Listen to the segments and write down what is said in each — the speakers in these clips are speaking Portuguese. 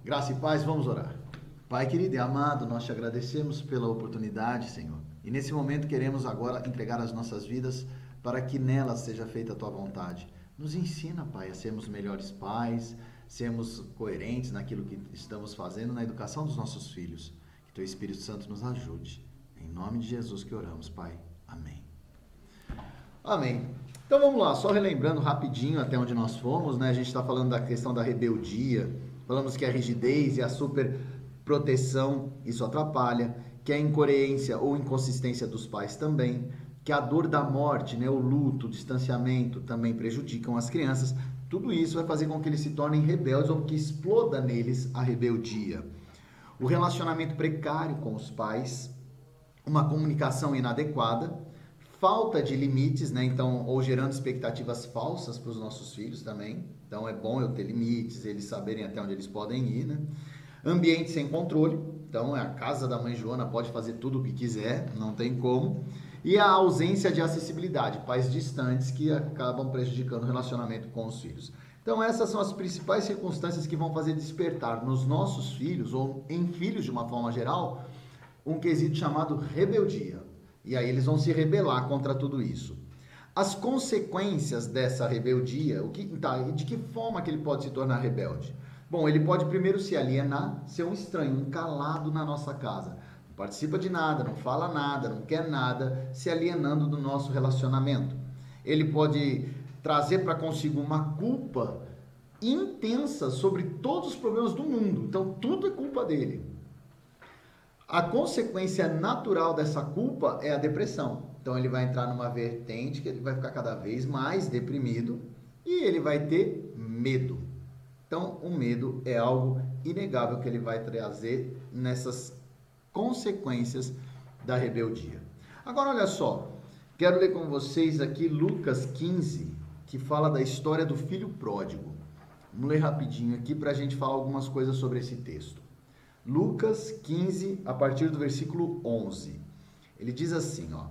Graça e paz, vamos orar. Pai querido e amado, nós te agradecemos pela oportunidade, Senhor. E nesse momento queremos agora entregar as nossas vidas para que nelas seja feita a tua vontade. Nos ensina, Pai, a sermos melhores pais, sermos coerentes naquilo que estamos fazendo na educação dos nossos filhos. Que teu Espírito Santo nos ajude. Em nome de Jesus que oramos, Pai. Amém. Amém. Então vamos lá, só relembrando rapidinho até onde nós fomos, né? A gente está falando da questão da rebeldia, falamos que a rigidez e a superproteção, isso atrapalha, que a incoerência ou inconsistência dos pais também, que a dor da morte, né? O luto, o distanciamento também prejudicam as crianças. Tudo isso vai fazer com que eles se tornem rebeldes ou que exploda neles a rebeldia. O relacionamento precário com os pais, uma comunicação inadequada, falta de limites, né? Então, ou gerando expectativas falsas para os nossos filhos também. Então, é bom eu ter limites, eles saberem até onde eles podem ir, né? Ambiente sem controle. Então, a casa da mãe Joana pode fazer tudo o que quiser, não tem como. E a ausência de acessibilidade, pais distantes que acabam prejudicando o relacionamento com os filhos. Então, essas são as principais circunstâncias que vão fazer despertar nos nossos filhos, ou em filhos de uma forma geral, um quesito chamado rebeldia. E aí eles vão se rebelar contra tudo isso. As consequências dessa rebeldia, de que forma que ele pode se tornar rebelde? Bom, ele pode primeiro se alienar, ser um estranho, um calado na nossa casa. Não participa de nada, não fala nada, não quer nada, se alienando do nosso relacionamento. Ele pode trazer para consigo uma culpa intensa sobre todos os problemas do mundo. Então, tudo é culpa dele. A consequência natural dessa culpa é a depressão. Então ele vai entrar numa vertente que ele vai ficar cada vez mais deprimido e ele vai ter medo. Então o medo é algo inegável que ele vai trazer nessas consequências da rebeldia. Agora olha só, quero ler com vocês aqui Lucas 15, que fala da história do filho pródigo. Vamos ler rapidinho aqui para a gente falar algumas coisas sobre esse texto. Lucas 15, a partir do versículo 11. Ele diz assim, ó.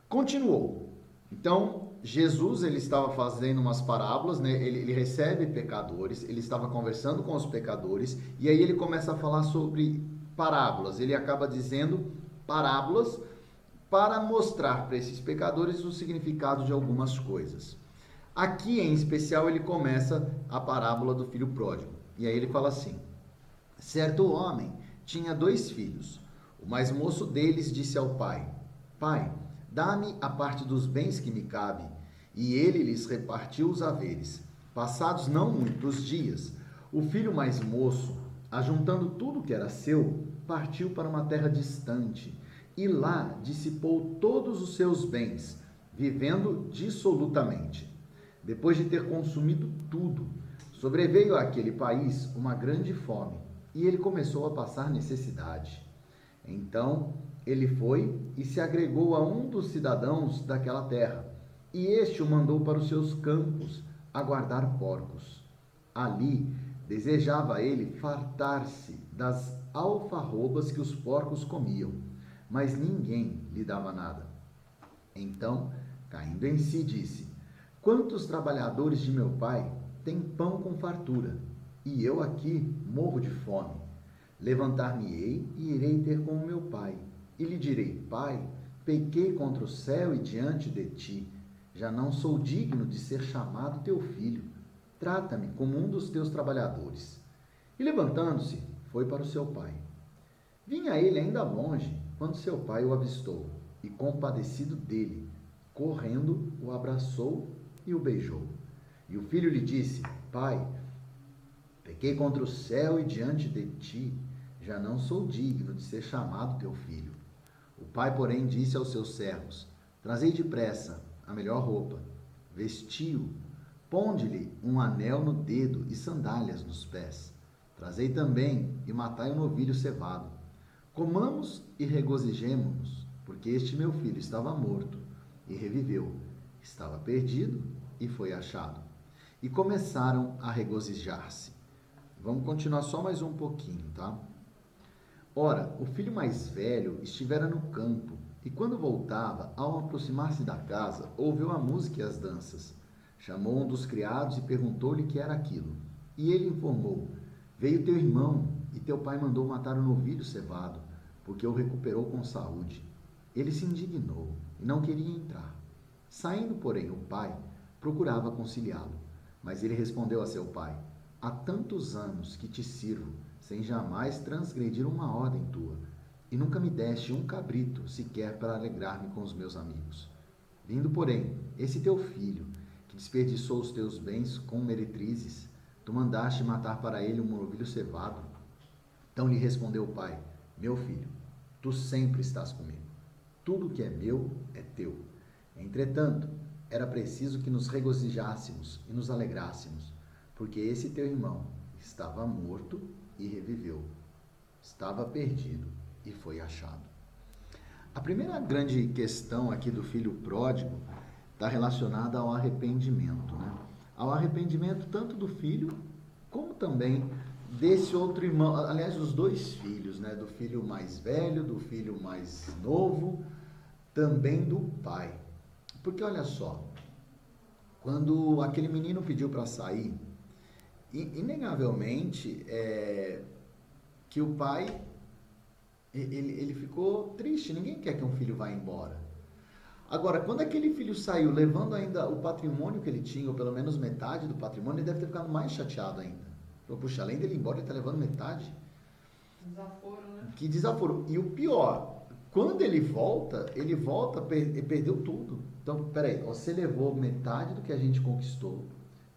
Continuou. Então, Jesus, ele estava fazendo umas parábolas, né? Ele recebe pecadores, ele estava conversando com os pecadores, e aí ele começa a falar sobre parábolas. Ele acaba dizendo parábolas para mostrar para esses pecadores o significado de algumas coisas. Aqui, em especial, ele começa a parábola do filho pródigo. E aí ele fala assim: certo homem tinha 2 filhos. O mais moço deles disse ao pai: Pai, dá-me a parte dos bens que me cabe. E ele lhes repartiu os haveres. Passados não muitos dias, o filho mais moço, ajuntando tudo que era seu, partiu para uma terra distante e lá dissipou todos os seus bens, vivendo dissolutamente. Depois de ter consumido tudo, sobreveio àquele país uma grande fome e ele começou a passar necessidade. Então ele foi e se agregou a um dos cidadãos daquela terra, e este o mandou para os seus campos a guardar porcos. Ali desejava ele fartar-se das alfarrobas que os porcos comiam, mas ninguém lhe dava nada. Então, caindo em si, disse: Quantos trabalhadores de meu pai têm pão com fartura, e eu aqui morro de fome? Levantar-me-ei e irei ter com o meu pai, e lhe direi: Pai, pequei contra o céu e diante de ti. Já não sou digno de ser chamado teu filho. Trata-me como um dos teus trabalhadores. E levantando-se, foi para o seu pai. Vinha ele ainda longe, quando seu pai o avistou, e compadecido dele, correndo, o abraçou e o beijou. E o filho lhe disse: Pai, pequei contra o céu e diante de ti, já não sou digno de ser chamado teu filho. O pai, porém, disse aos seus servos: Trazei depressa a melhor roupa, vestiu, ponde-lhe um anel no dedo e sandálias nos pés. Trazei também e matai um novilho cevado. Comamos e regozijemo-nos, porque este meu filho estava morto e reviveu, estava perdido e foi achado. E começaram a regozijar-se. Vamos continuar só mais um pouquinho, tá? Ora, o filho mais velho estivera no campo, e quando voltava, ao aproximar-se da casa, ouviu a música e as danças. Chamou um dos criados e perguntou-lhe o que era aquilo. E ele informou: Veio teu irmão, e teu pai mandou matar o novilho cevado, porque o recuperou com saúde. Ele se indignou e não queria entrar. Saindo, porém, o pai procurava conciliá-lo, mas ele respondeu a seu pai: há tantos anos que te sirvo, sem jamais transgredir uma ordem tua, e nunca me deste um cabrito sequer para alegrar-me com os meus amigos. Vindo, porém, esse teu filho, que desperdiçou os teus bens com meretrizes, tu mandaste matar para ele um novilho cevado. Então lhe respondeu o pai: meu filho, tu sempre estás comigo. Tudo que é meu é teu. Entretanto, era preciso que nos regozijássemos e nos alegrássemos, porque esse teu irmão estava morto e reviveu. Estava perdido e foi achado. A primeira grande questão aqui do filho pródigo está relacionada ao arrependimento, né? Ao arrependimento tanto do filho como também desse outro irmão, aliás, os dois filhos, né? Do filho mais velho, do filho mais novo, também do pai. Porque olha só, quando aquele menino pediu para sair, inegavelmente que o pai ele ficou triste. Ninguém quer que um filho vá embora. Agora, quando aquele filho saiu levando ainda o patrimônio que ele tinha, ou pelo menos metade do patrimônio, ele deve ter ficado mais chateado ainda. Falou, puxa, além dele ir embora, ele está levando metade. Desaforo, né? Que desaforo. E o pior, quando ele volta, perdeu tudo. Então, peraí, você levou metade do que a gente conquistou,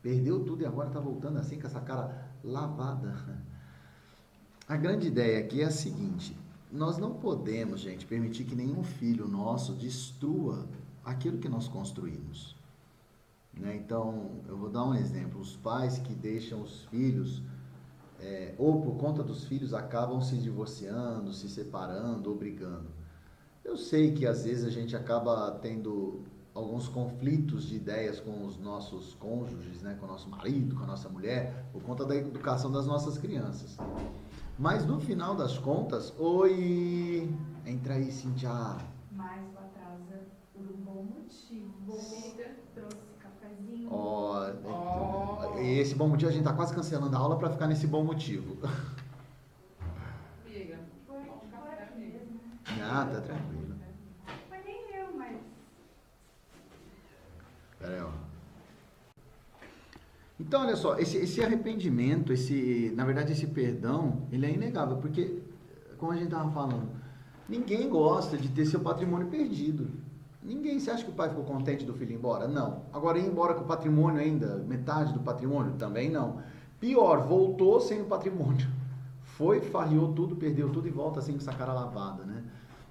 perdeu tudo e agora está voltando assim com essa cara lavada. A grande ideia aqui é a seguinte: nós não podemos, gente, permitir que nenhum filho nosso destrua aquilo que nós construímos. Né? Então, eu vou dar um exemplo. Os pais que deixam os filhos, ou por conta dos filhos, acabam se divorciando, se separando ou brigando. Eu sei que às vezes a gente acaba tendo alguns conflitos de ideias com os nossos cônjuges, né? Com o nosso marido, com a nossa mulher, por conta da educação das nossas crianças. Mas no final das contas, oi, entra aí, Cintia. Mas o atraso é por um bom motivo. Amiga. Trouxe cafezinho. Esse bom motivo, a gente tá quase cancelando a aula para ficar nesse bom motivo. Amiga, Foi café, amiga. mesmo. Ah, tá tranquilo. Foi nem eu, mas Pera aí, ó. Então, olha só, esse arrependimento, na verdade, esse perdão, ele é inegável, porque, como a gente estava falando, ninguém gosta de ter seu patrimônio perdido. Ninguém. Você acha que o pai ficou contente do filho ir embora? Não. Agora, ir embora com o patrimônio ainda, metade do patrimônio? Também não. Pior, voltou sem o patrimônio. Foi, farriou tudo, perdeu tudo e volta assim com essa cara lavada, né?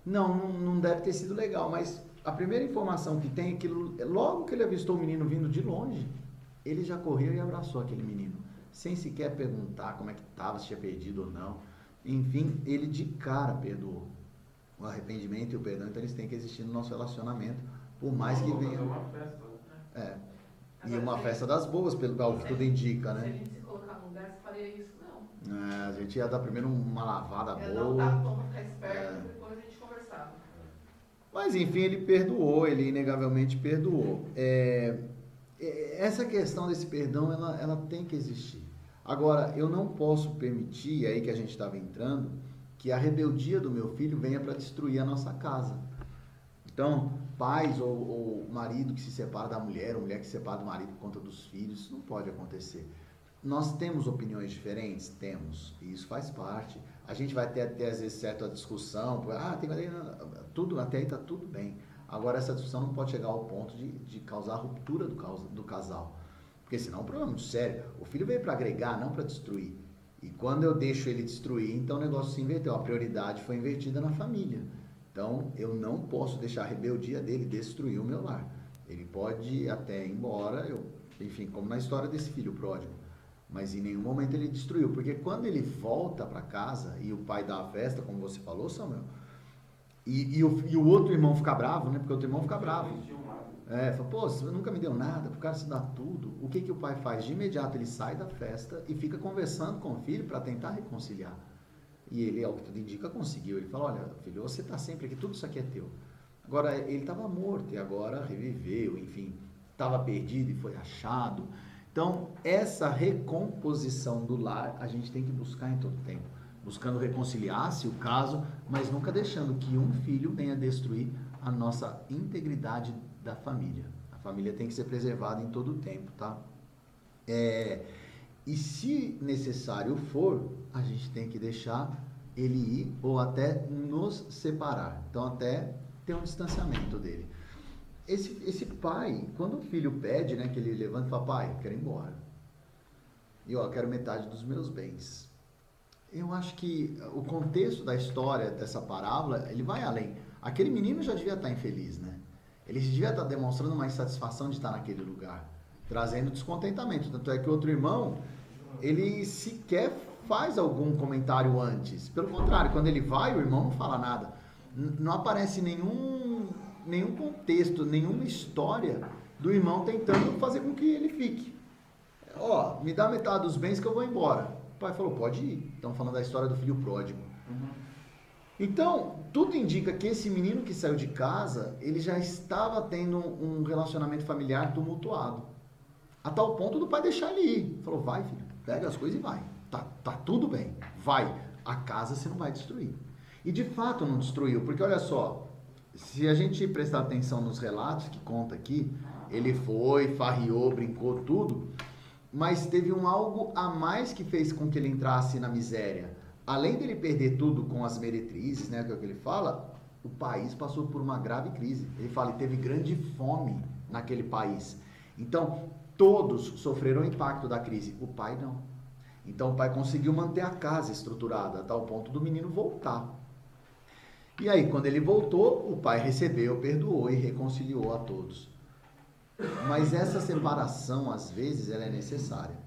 Não deve ter sido legal, mas a primeira informação que tem é que logo que ele avistou o menino vindo de longe, ele já correu e abraçou aquele menino, sem sequer perguntar como é que estava, se tinha perdido ou não. Enfim, ele de cara perdoou. O arrependimento e o perdão, então eles têm que existir no nosso relacionamento, por mais que venha. Uma festa, né? E uma festa das boas, pelo que tudo indica, Se a né? gente se colocar no lugar, você faria isso? Não. A gente ia dar primeiro uma lavada Eu não boa. tava pra ficar esperto, depois a gente conversava. Mas enfim, ele perdoou, ele inegavelmente perdoou. Essa questão desse perdão, ela tem que existir. Agora, eu não posso permitir, aí que a gente estava entrando, que a rebeldia do meu filho venha para destruir a nossa casa. Então, pais ou marido que se separa da mulher, ou mulher que se separa do marido por conta dos filhos, isso não pode acontecer. Nós temos opiniões diferentes? Temos, e isso faz parte. A gente vai ter até às vezes certa discussão, tudo, até aí está tudo bem. Agora essa discussão não pode chegar ao ponto de causar a ruptura do casal, porque senão é um problema muito sério. O filho veio para agregar, não para destruir. E quando eu deixo ele destruir, então o negócio se inverteu, a prioridade foi invertida na família. Então eu não posso deixar a rebeldia dele destruir o meu lar. Ele pode até ir embora, enfim, como na história desse filho pródigo. Mas em nenhum momento ele destruiu, porque quando ele volta para casa e o pai dá a festa, como você falou, Samuel, e o outro irmão fica bravo, né? Porque o outro irmão fica bravo. Fala, pô, você nunca me deu nada, pro cara se dar tudo. O que o pai faz? De imediato ele sai da festa e fica conversando com o filho para tentar reconciliar. E ele, ao que tudo indica, conseguiu. Ele fala, olha, filho, você está sempre aqui, tudo isso aqui é teu. Agora, ele estava morto e agora reviveu, enfim, estava perdido e foi achado. Então, essa recomposição do lar, a gente tem que buscar em todo tempo. Buscando reconciliar, se o caso, mas nunca deixando que um filho venha destruir a nossa integridade da família. A família tem que ser preservada em todo o tempo, tá? E se necessário for, a gente tem que deixar ele ir ou até nos separar. Então, até ter um distanciamento dele. Esse pai, quando o filho pede, né, que ele levanta e fala, pai, eu quero ir embora. E eu quero metade dos meus bens. Eu acho que o contexto da história dessa parábola, ele vai além. Aquele menino já devia estar infeliz, né? Ele devia estar demonstrando uma insatisfação de estar naquele lugar, trazendo descontentamento. Tanto é que o outro irmão, ele sequer faz algum comentário antes. Pelo contrário, quando ele vai, o irmão não fala nada. Não aparece nenhum contexto, nenhuma história do irmão tentando fazer com que ele fique. Ó, me dá metade dos bens que eu vou embora. O pai falou, pode ir. Estamos falando da história do filho pródigo. Então, tudo indica que esse menino que saiu de casa, ele já estava tendo um relacionamento familiar tumultuado. A tal ponto do pai deixar ele ir. Falou, vai filho, pega as coisas e vai. Tá tudo bem, vai. A casa você não vai destruir. E de fato não destruiu, porque olha só, se a gente prestar atenção nos relatos que conta aqui, ele foi, farriou, brincou, tudo, mas teve algo a mais que fez com que ele entrasse na miséria. Além dele perder tudo com as meretrizes, né, que é o que ele fala, o país passou por uma grave crise. Ele fala que teve grande fome naquele país. Então, todos sofreram o impacto da crise, o pai não. Então, o pai conseguiu manter a casa estruturada, a tal ponto do menino voltar. E aí, quando ele voltou, o pai recebeu, perdoou e reconciliou a todos. Mas essa separação, às vezes, ela é necessária.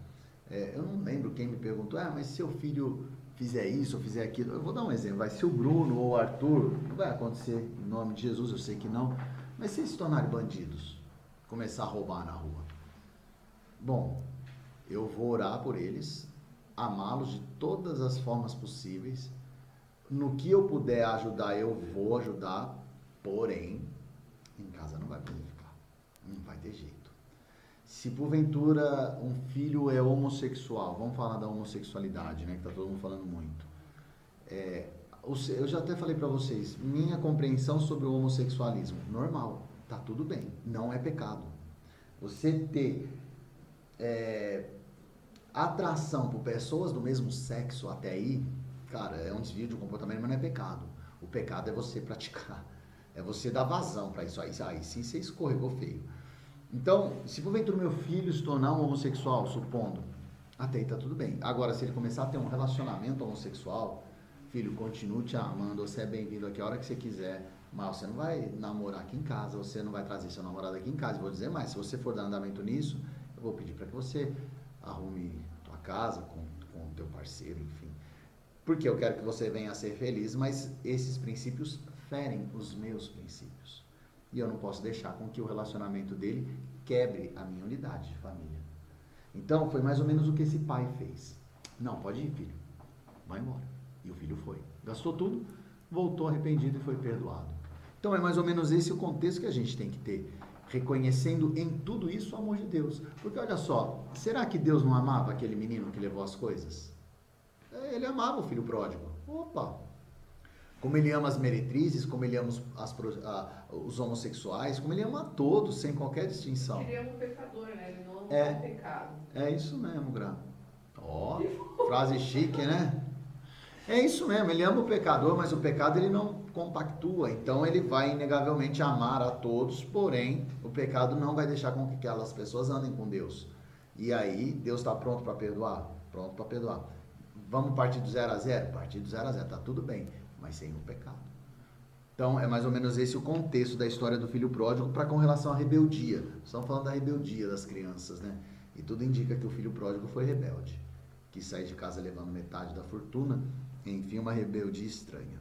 Eu não lembro quem me perguntou, mas se seu filho fizer isso ou fizer aquilo, eu vou dar um exemplo, se o Bruno ou o Arthur, não vai acontecer em nome de Jesus, eu sei que não, mas se eles se tornarem bandidos, começar a roubar na rua, bom, eu vou orar por eles, amá-los de todas as formas possíveis, no que eu puder ajudar, eu vou ajudar, porém, em casa não vai poder ficar, não vai ter jeito. Se porventura um filho é homossexual, vamos falar da homossexualidade, né, que tá todo mundo falando muito. Eu já até falei para vocês, minha compreensão sobre o homossexualismo, normal, tá tudo bem, não é pecado. Você ter atração por pessoas do mesmo sexo até aí, cara, é um desvio de um comportamento, mas não é pecado. O pecado é você praticar, é você dar vazão para isso aí. Aí sim você escorregou feio. Então, se porventura meu filho se tornar um homossexual, supondo, até aí tá tudo bem. Agora, se ele começar a ter um relacionamento homossexual, filho, continue te amando, você é bem-vindo aqui a hora que você quiser, mas você não vai namorar aqui em casa, você não vai trazer seu namorado aqui em casa. Eu vou dizer mais, se você for dar andamento nisso, eu vou pedir para que você arrume tua casa com o teu parceiro, enfim. Porque eu quero que você venha a ser feliz, mas esses princípios ferem os meus princípios. E eu não posso deixar com que o relacionamento dele quebre a minha unidade de família. Então, foi mais ou menos o que esse pai fez. Não, pode ir, filho. Vai embora. E o filho foi. Gastou tudo, voltou arrependido e foi perdoado. Então, é mais ou menos esse o contexto que a gente tem que ter. Reconhecendo em tudo isso o amor de Deus. Porque, olha só, será que Deus não amava aquele menino que levou as coisas? Ele amava o filho pródigo. Opa! Como ele ama as meretrizes, como ele ama os homossexuais, como ele ama a todos, sem qualquer distinção. Ele ama o pecador, né? Ele não ama o pecado. É isso mesmo, Gra. Ó, frase chique, né? É isso mesmo, ele ama o pecador, mas o pecado ele não compactua. Então ele vai inegavelmente amar a todos, porém o pecado não vai deixar com que aquelas pessoas andem com Deus. E aí, Deus está pronto para perdoar? Pronto para perdoar. Vamos partir do 0 a 0? Partir do 0 a 0, tá tudo bem, mas sem o pecado. Então, é mais ou menos esse o contexto da história do filho pródigo para com relação à rebeldia. Estamos falando da rebeldia das crianças, né? E tudo indica que o filho pródigo foi rebelde, que saiu de casa levando metade da fortuna, enfim, uma rebeldia estranha.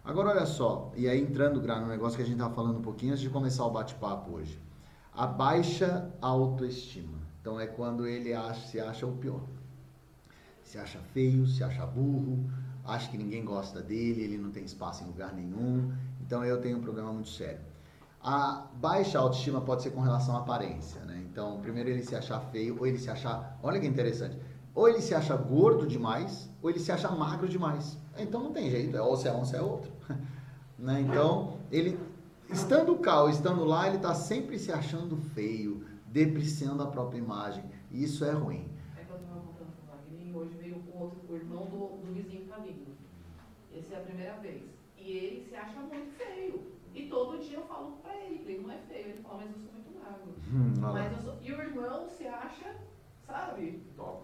Agora, olha só, e aí entrando no negócio que a gente estava falando um pouquinho antes de começar o bate-papo hoje. A baixa autoestima. Então, é quando ele se acha o pior. Se acha feio, se acha burro, acha que ninguém gosta dele, ele não tem espaço em lugar nenhum. Então eu tenho um problema muito sério. A baixa autoestima pode ser com relação à aparência, né? Então, primeiro ele se achar feio, ou ele se achar... Olha que interessante. Ou ele se acha gordo demais, ou ele se acha magro demais. Então não tem jeito, ou se é um, ou se é outro. Né? Então, ele, estando cá ou estando lá, ele está sempre se achando feio, depreciando a própria imagem. E isso é ruim. É que eu estava contando com o Wagner e hoje veio o irmão do vizinho que tá vindo. Essa é a primeira vez. E ele se acha muito feio. E todo dia eu falo pra ele que ele não é feio. Ele fala, mas eu sou muito magro. E o irmão se acha, sabe? Top.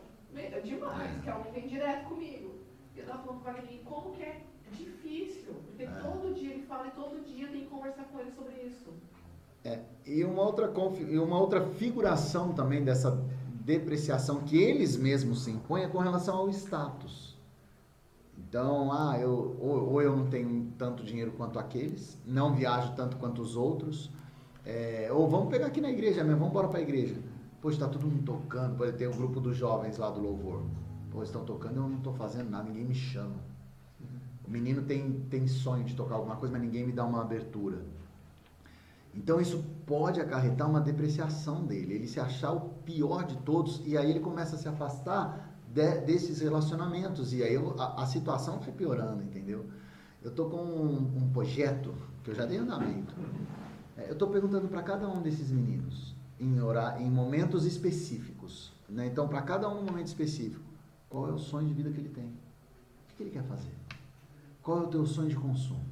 Demais, que é um que vem direto comigo. E eu tava falando com o Wagner, como que é difícil. Porque todo dia ele fala e todo dia tem que conversar com ele sobre isso. E uma outra figuração também dessa depreciação que eles mesmos se impõem é com relação ao status. Então, ou eu não tenho tanto dinheiro quanto aqueles, não viajo tanto quanto os outros, ou vamos pegar aqui na igreja mesmo, vamos embora para a igreja. Poxa, está todo mundo tocando, por exemplo, tem um grupo dos jovens lá do louvor. Pô, estão tocando, eu não estou fazendo nada, ninguém me chama. O menino tem sonho de tocar alguma coisa, mas ninguém me dá uma abertura. Então isso pode acarretar uma depreciação dele, ele se achar o pior de todos, e aí ele começa a se afastar desses relacionamentos, e aí a situação vai piorando, entendeu? Eu estou com um projeto que eu já dei andamento. Eu estou perguntando para cada um desses meninos, em momentos específicos, né? Então, para cada um momento específico, qual é o sonho de vida que ele tem? O que ele quer fazer? Qual é o teu sonho de consumo?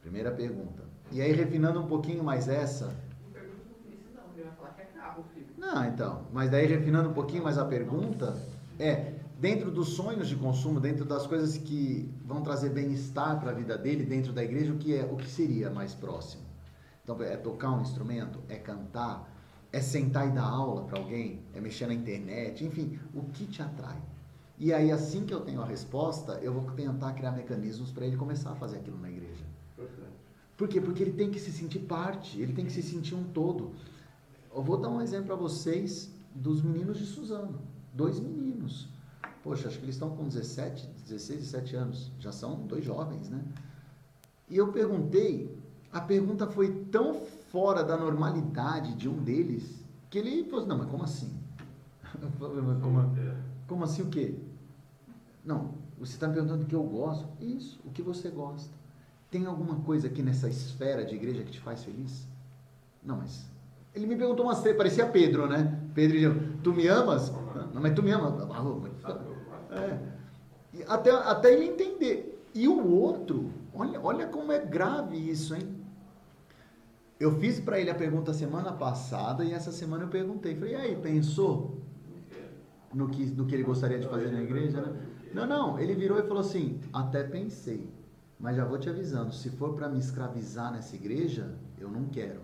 Primeira pergunta. E aí, refinando um pouquinho mais essa... Não pergunta isso não, ele vai falar que é carro, filho. Não, então, mas daí refinando um pouquinho mais a pergunta, dentro dos sonhos de consumo, dentro das coisas que vão trazer bem-estar para a vida dele, dentro da igreja, o que seria mais próximo? Então, é tocar um instrumento? É cantar? É sentar e dar aula para alguém? É mexer na internet? Enfim, o que te atrai? E aí, assim que eu tenho a resposta, eu vou tentar criar mecanismos para ele começar a fazer aquilo na igreja. Por quê? Porque ele tem que se sentir parte, ele tem que se sentir um todo. Eu vou dar um exemplo para vocês dos meninos de Suzano. 2 meninos. Poxa, acho que eles estão com 16, 17 anos. Já são 2 jovens, né? E eu perguntei, a pergunta foi tão fora da normalidade de um deles, que ele falou assim, não, mas como assim? Como assim o quê? Não, você está me perguntando o que eu gosto? Isso, o que você gosta. Tem alguma coisa aqui nessa esfera de igreja que te faz feliz? Não, mas... Ele me perguntou umas 3, parecia Pedro, né? Pedro dizia, tu me amas? Não, mas tu me amas. Até ele entender. E o outro, olha como é grave isso, hein? Eu fiz para ele a pergunta semana passada e essa semana eu perguntei. Falei, e aí, pensou no que ele gostaria de fazer na igreja, né? Não, ele virou e falou assim, até pensei, mas já vou te avisando, se for para me escravizar nessa igreja, eu não quero.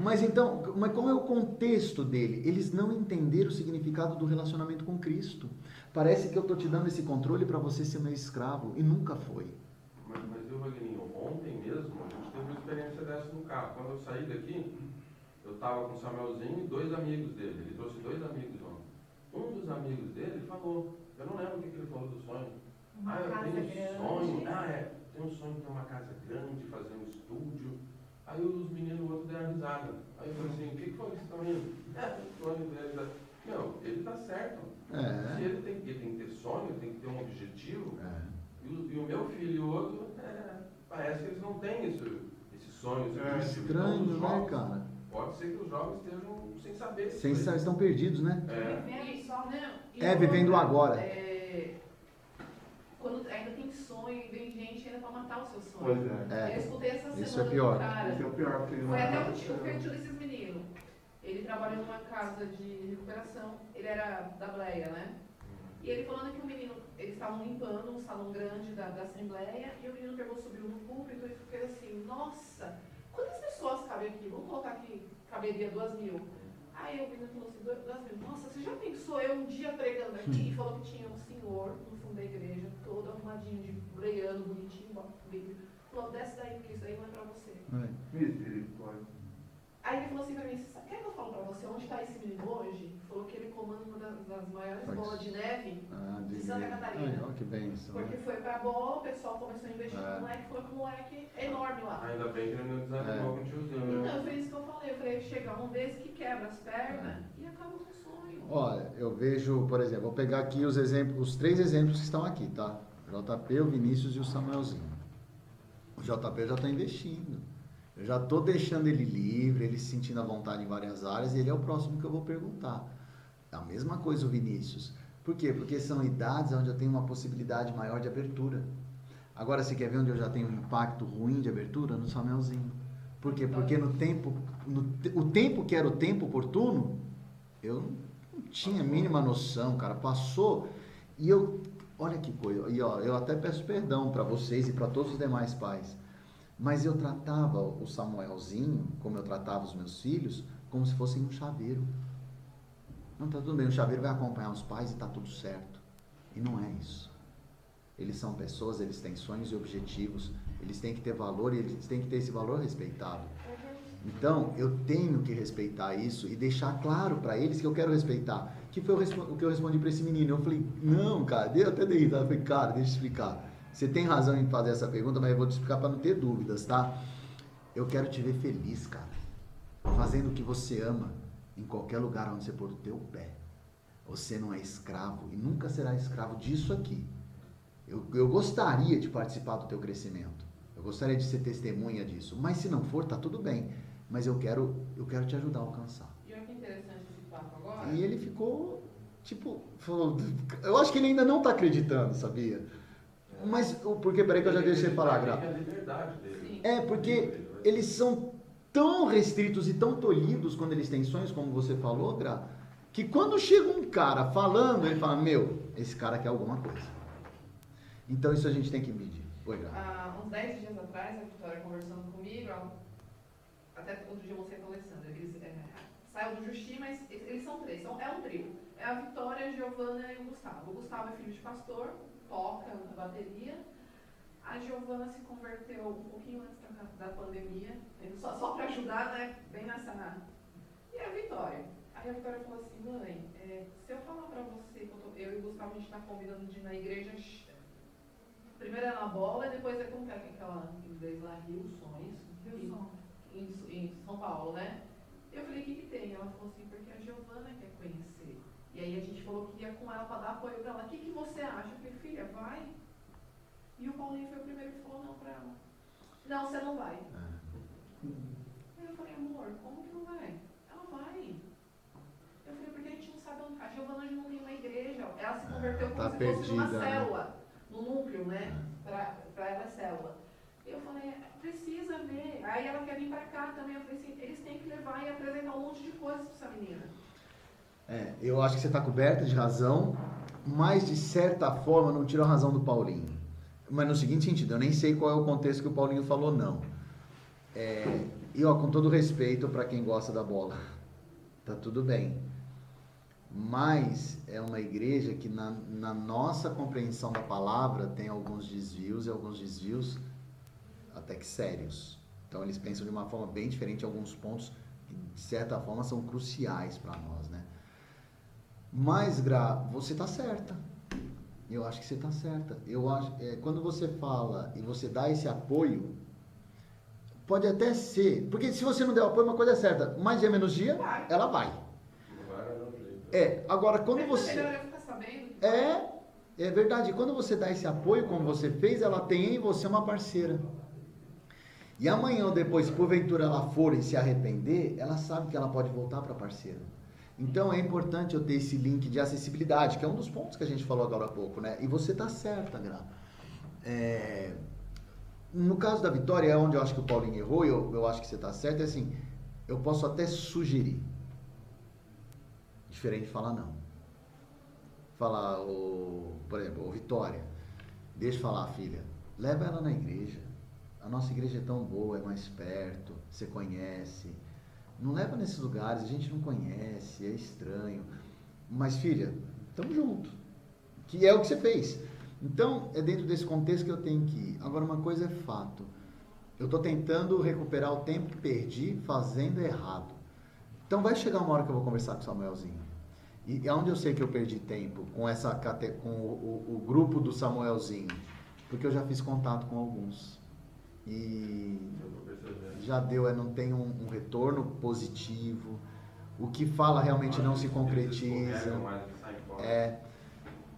Mas então, qual é o contexto dele? Eles não entenderam o significado do relacionamento com Cristo. Parece que eu estou te dando esse controle para você ser meu escravo, e nunca foi. Mas eu, Wagninho, ontem mesmo, a gente teve uma experiência dessa no carro. Quando eu saí daqui, eu estava com o Samuelzinho e 2 amigos dele. Ele trouxe 2 amigos ontem. Um dos amigos dele falou, eu não lembro o que ele falou do sonho. Eu tenho um sonho. Tenho um sonho de ter uma casa grande, fazer um estúdio. Aí os meninos, o outro deram risada. Aí eu falei assim, o que foi isso também? O sonho dele. Meu, ele tá certo. Se ele tem que ter sonho, tem que ter um objetivo. E o meu filho e o outro, parece que eles não têm esse sonho, esse objetivo. Estranho, então, né, cara? Pode ser que os jovens estejam sem saber. Estão perdidos, né? Vivendo agora. Quando ainda tem sonho e vem gente ainda pra matar o seu sonho. Pois Eu escutei essa semana. Isso é pior. Cara, Isso é o pior. Porque foi até o tio desses meninos. Ele trabalhou numa casa de recuperação. Ele era da Bleia, né? E ele falando que o menino, eles estavam limpando um salão grande da Assembleia e o menino pegou, subiu no púlpito e fez assim, nossa, quantas pessoas cabem aqui? Vamos colocar aqui, caberia 2.000. Aí o menino falou assim, 2.000, nossa, você já pensou eu um dia pregando aqui? E falou que tinha um senhor no fundo da igreja, todo arrumadinho, de breiano, bonitinho, falou, desce daí, porque isso aí não é pra você. Misericórdia. Aí ele falou assim pra mim, quer que eu falo pra você onde está esse menino hoje, falou que ele comanda uma das maiores Pois. bolas de neve De de Santa igreja. Catarina. Ai, olha que bênção. Porque foi pra bola, o pessoal começou a investir É. no moleque, foi com um moleque enorme lá. Ainda bem que ele não desanimou com o tiozinho, né? Então, foi isso que eu falei. Eu falei, chega um desse que quebra as pernas e acaba com o sonho. Olha, eu vejo, por exemplo, vou pegar aqui os exemplos, os 3 exemplos que estão aqui, tá? O JP, o Vinícius e o Samuelzinho. O JP eu já estou investindo. Eu já estou deixando ele livre, ele se sentindo à vontade em várias áreas, e ele é o próximo que eu vou perguntar. A mesma coisa o Vinícius. Por quê? Porque são idades onde eu tenho uma possibilidade maior de abertura. Agora, você quer ver onde eu já tenho um impacto ruim de abertura? No Samuelzinho. Por quê? Porque o tempo que era o tempo oportuno, eu não tinha a mínima noção, cara. Passou e eu... Olha que coisa. E ó, eu até peço perdão para vocês e para todos os demais pais. Mas eu tratava o Samuelzinho, como eu tratava os meus filhos, como se fossem um chaveiro. Não, tá tudo bem, o chaveiro vai acompanhar os pais e tá tudo certo. E não é isso. Eles são pessoas, eles têm sonhos e objetivos, eles têm que ter valor e eles têm que ter esse valor respeitado. Então, eu tenho que respeitar isso e deixar claro para eles que eu quero respeitar. Que foi o que eu respondi para esse menino. Eu falei, não, cara, eu até dei risada. Eu falei, cara, deixa eu explicar. Você tem razão em fazer essa pergunta, mas eu vou te explicar para não ter dúvidas, tá? Eu quero te ver feliz, cara. Fazendo o que você ama em qualquer lugar onde você pôr o teu pé. Você não é escravo e nunca será escravo disso aqui. Eu gostaria de participar do teu crescimento. Eu gostaria de ser testemunha disso. Mas se não for, tá tudo bem. Mas eu quero te ajudar a alcançar. E olha que interessante esse papo agora. E ele ficou, tipo, falou, eu acho que ele ainda não tá acreditando, sabia? Mas, porque, peraí que eu já deixei falar, Gra. É a liberdade dele. Sim. Porque eles são tão restritos e tão tolhidos quando eles têm sonhos, como você falou, Gra, que quando chega um cara falando, ele fala, meu, esse cara quer alguma coisa. Então isso a gente tem que medir. Oi, Gra. Há uns 10 dias atrás, a Vitória conversando comigo, até outro dia eu mostrei para a Alessandra, eles saíram do Justi, mas eles são 3, é um trio. É a Vitória, a Giovana e o Gustavo. O Gustavo é filho de pastor, toca na bateria. A Giovana se converteu um pouquinho antes da pandemia, só para ajudar, né, bem nessa... E a Vitória? Aí a Vitória falou assim, mãe, se eu falar para você, que eu e o Gustavo, a gente está combinando de ir na igreja, primeiro é na bola e depois é como é aquela inglês lá, Rio Sonhos, em São Paulo, né? Eu falei, o que tem? Ela falou assim, porque a Giovana quer conhecer. E aí a gente falou que ia com ela para dar apoio para ela. O que você acha? Eu falei, filha, vai. E o Paulinho foi o primeiro que falou não para ela. Não, você não vai. Aí eu falei, amor, como que não vai? Ela vai. Eu falei, porque a gente não sabe onde... A Giovana hoje não tem uma igreja. Ela se converteu como tá se fosse numa perdida, né? célula. No núcleo, né? Para ela é célula. Eu falei, precisa ver. Aí ela quer vir para cá também. Eu falei assim, eles têm que levar e apresentar um monte de coisas para essa menina. Eu acho que você está coberta de razão, mas de certa forma não tira a razão do Paulinho. Mas no seguinte sentido, eu nem sei qual é o contexto que o Paulinho falou, não. E ó, com todo respeito para quem gosta da bola, tá tudo bem. Mas é uma igreja que na nossa compreensão da palavra tem alguns desvios e alguns desvios até que sérios. Então eles pensam de uma forma bem diferente em alguns pontos que de certa forma são cruciais para nós, né? Mas, Gra, você tá certa. Eu acho que você tá certa. Eu acho, quando você fala e você dá esse apoio, pode até ser, porque se você não der o apoio, uma coisa é certa, mais dia menos dia, ela vai. Agora quando você... Melhor eu ficar sabendo. É verdade, quando você dá esse apoio, como você fez, ela tem em você uma parceira. E amanhã ou depois, se porventura ela for e se arrepender, ela sabe que ela pode voltar para a parceira. Então é importante eu ter esse link de acessibilidade, que é um dos pontos que a gente falou agora há pouco, né? E você tá certa, Gra. No caso da Vitória, é onde eu acho que o Paulinho errou, eu acho que você tá certo, é assim, eu posso até sugerir. Diferente de falar não. Falar, por exemplo, Vitória, deixa eu falar, filha, leva ela na igreja. A nossa igreja é tão boa, é mais perto, você conhece. Não leva nesses lugares, a gente não conhece, é estranho. Mas, filha, tamo junto. Que é o que você fez. Então, é dentro desse contexto que eu tenho que ir. Agora, uma coisa é fato. Eu estou tentando recuperar o tempo que perdi fazendo errado. Então vai chegar uma hora que eu vou conversar com o Samuelzinho. E aonde eu sei que eu perdi tempo com o grupo do Samuelzinho? Porque eu já fiz contato com alguns. E Eu tô percebendo. já deu, não tem um retorno positivo. O que fala realmente não se concretiza.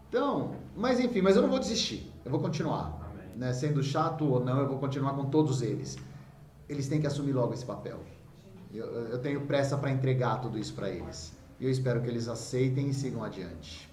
Então, mas enfim, mas eu não vou desistir. Eu vou continuar. Amém. Né? Sendo chato ou não, eu vou continuar com todos eles. Eles têm que assumir logo esse papel. Eu tenho pressa para entregar tudo isso para eles. E eu espero que eles aceitem e sigam adiante.